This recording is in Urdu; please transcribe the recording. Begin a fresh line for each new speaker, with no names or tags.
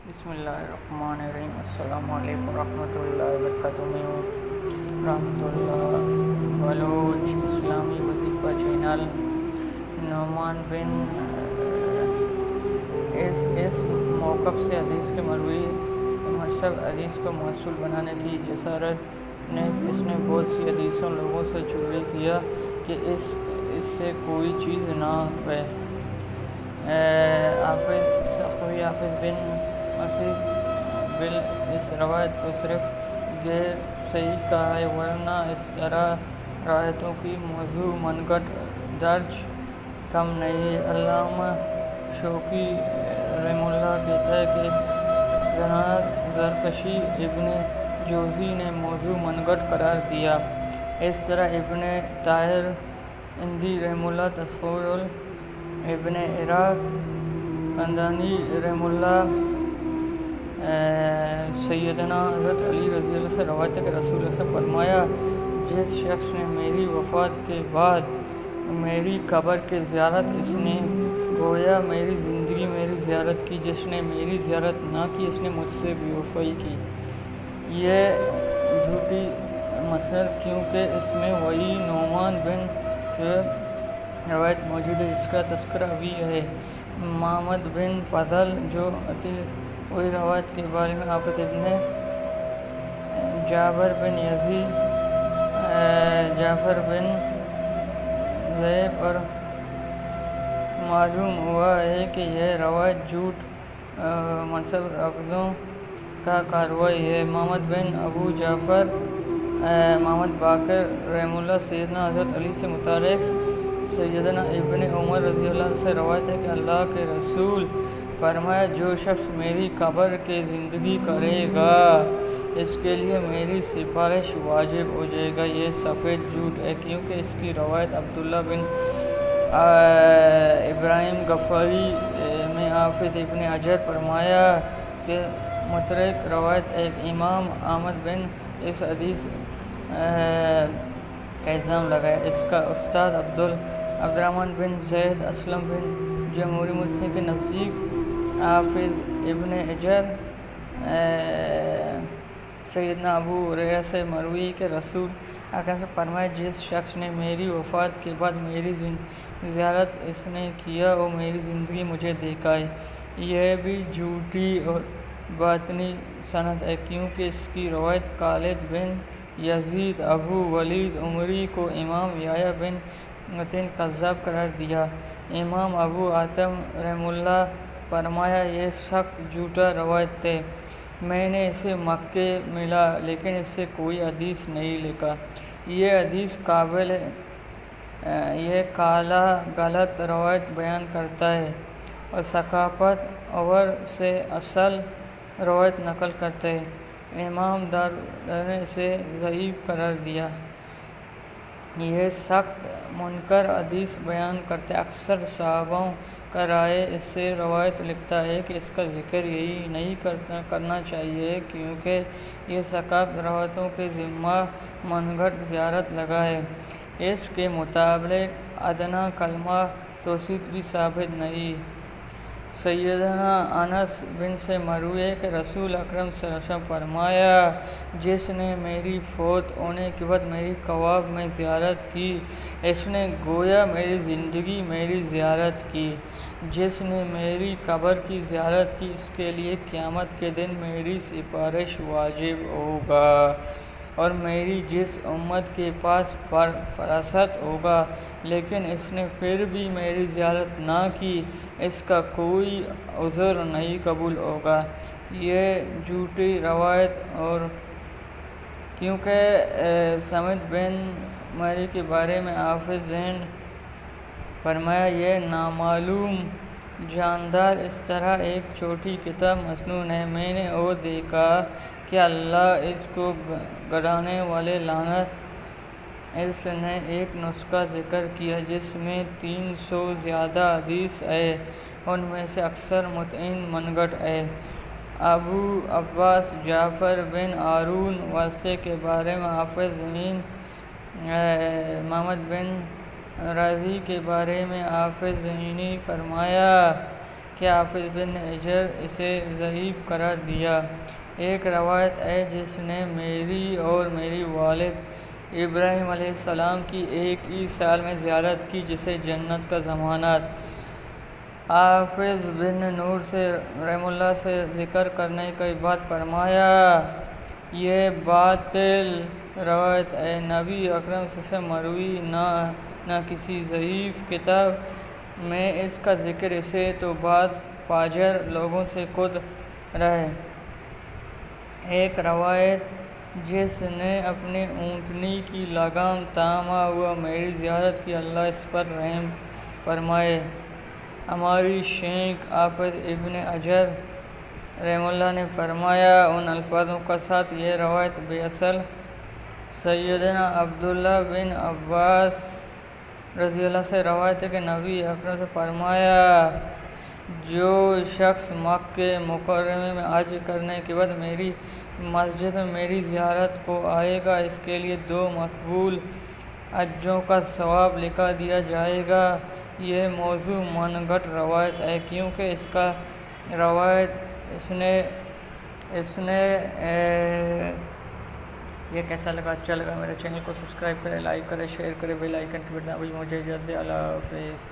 بسم اللہ الرحمن الرحیم۔ السلام علیکم ورحمۃ اللہ وبرکاتہ۔ رحمۃ اللہ بلوچ اسلامی وظیفہ چینل۔ نعمان بن اس موقف سے حدیث کے مروی مقصد حدیث کو موصول بنانے کی جسارت اس نے بہت سی حدیثوں لوگوں سے چوری کیا کہ اس سے کوئی چیز نہ ہوئے۔ حافظ بن اس روایت کو صرف غیر صحیح کہا ہے، ورنہ اس طرح روایتوں کی موضوع منگٹ درج کم نہیں ہے۔ علامہ شوقی رحمہ اللہ کہتا ہے کہ اس طرح زرکشی ابن جوزی نے موضوع منگٹ قرار دیا۔ اس طرح ابن طاہر اندی رحمہ اللہ تصور ابن عراق قندانی رحمہ اللہ سیدنا حضرت علی رضی اللہ سے روایت کہ رسول اللہ سے فرمایا، جس شخص نے میری وفات کے بعد میری قبر کی زیارت اس نے گویا میری زندگی میری زیارت کی، جس نے میری زیارت نہ کی اس نے مجھ سے بے وفائی کی۔ یہ جھوٹی مسند کیونکہ اس میں وہی نعمان بن روایت موجود ہے جس کا تذکرہ بھی ہے۔ محمد بن فضل جو وہی روایت کے بارے میں حافظ ابن جعفر بن یزید جعفر بن زیب پر معلوم ہوا ہے کہ یہ روایت جھوٹ منسوب رفضوں کا کاروائی ہے۔ محمد بن ابو جعفر محمد باقر رحمہ اللہ سیدنا حضرت علی سے متعلق سیدنا ابن عمر رضی اللہ عنہ سے روایت ہے کہ اللہ کے رسول فرمایا، جو شخص میری قبر کی زندگی کرے گا اس کے لیے میری سفارش واجب ہو جائے گا۔ یہ سفید جھوٹ ہے کیونکہ اس کی روایت عبداللہ بن ابراہیم غفاری میں حافظ ابن حجر فرمایا کہ مترک روایت ایک امام احمد بن اس حدیث کا الزام لگایا۔ اس کا استاد عبدالرحمن بن زید اسلم بن جمہوری مدرسے کے نزدیک حافظ ابن حجر سیدنا ابو ہریرہ سے مروی کہ رسول اکرم سے فرمایا، جس شخص نے میری وفات کے بعد میری زیارت اس نے کیا وہ میری زندگی مجھے دیکھائے۔ یہ بھی جھوٹی اور باطنی سند ہے کیونکہ اس کی روایت خالد بن یزید ابو ولید عمری کو امام یحییٰ بن معین کذاب قرار دیا۔ امام ابو حاتم رحمہ اللہ فرمایا، یہ سخت جھوٹا روایت ہے، میں نے اسے مکے ملا لیکن اس سے کوئی حدیث نہیں لکھا۔ یہ حدیث قابل ہے، یہ کالا غلط روایت بیان کرتا ہے اور ثقافت اور سے اصل روایت نقل کرتا ہے۔ امام دارقطنی نے اسے ضعیف قرار دیا۔ یہ سخت منکر حدیث بیان کرتا ہے۔ اکثر صحابہ کا رائے اس سے روایت لکھتا ہے کہ اس کا ذکر یہی نہیں کرنا چاہیے کیونکہ یہ ثقافت روایتوں کے ذمہ منگھٹ زیارت لگا ہے۔ اس کے مطابق ادنیٰ کلمہ توحید بھی ثابت نہیں۔ سیدنا انس بن سے مروی ہے کہ رسول اکرم صلی اللہ علیہ وسلم فرمایا، جس نے میری فوت ہونے کے بعد میری قبر میں زیارت کی اس نے گویا میری زندگی میری زیارت کی۔ جس نے میری قبر کی زیارت کی اس کے لیے قیامت کے دن میری سفارش واجب ہوگا اور میری جس امت کے پاس فراست ہوگا لیکن اس نے پھر بھی میری زیارت نہ کی اس کا کوئی عذر نہیں قبول ہوگا۔ یہ جھوٹی روایت اور کیونکہ سمت بن مری کے بارے میں حافظ نے فرمایا، یہ نامعلوم جاندار اس طرح ایک چھوٹی کتاب مسنون ہے، میں نے وہ دیکھا کہ اللہ اس کو گڑھانے والے لعنت۔ اس نے ایک نسخہ ذکر کیا جس میں 300 زیادہ حدیث ہے، ان میں سے اکثر متعین منگٹ ہے۔ ابو عباس جعفر بن ہارون واسطے کے بارے میں حافظ محمد بن رازی کے بارے میں حافظ نے فرمایا، کہ حافظ بن حجر اسے ضعیف قرار دیا۔ ایک روایت ہے جس نے میری اور میری والد ابراہیم علیہ السلام کی ایک ہی سال میں زیارت کی، جسے جنت کا ضمانت۔ حافظ بن نور سے رحم اللہ سے ذکر کرنے کے بعد فرمایا، یہ باطل روایت ہے، نبی اکرم سے مروی نہ کسی ضعیف کتاب میں اس کا ذکر، اسے تو بعض فاجر لوگوں سے خود رہے۔ ایک روایت جس نے اپنے اونٹنی کی لگام تھاما ہوا میری زیارت کی، اللہ اس پر رحم فرمائے۔ ہماری شیخ حافظ ابن حجر رحمہ اللہ نے فرمایا، ان الفاظوں کا ساتھ یہ روایت بے اصل سیدنا عبداللہ بن عباس رضی اللہ سے روایت ہے کہ نبی اکرم سے فرمایا، جو شخص مکہ مکرمہ میں حج کرنے کے بعد میری مسجد میں میری زیارت کو آئے گا، اس کے لیے 2 مقبول حجوں کا ثواب لکھا دیا جائے گا۔ یہ موضوع من گھڑت روایت ہے، کیونکہ اس کا روایت اس نے یہ کیسا لگا؟ اچھا لگا میرے چینل کو سبسکرائب کریں، لائک کریں، شیئر کریں، بیل آئیکن کی بٹن دبائیں۔ مجھے اجازت دیں، اللہ حافظ۔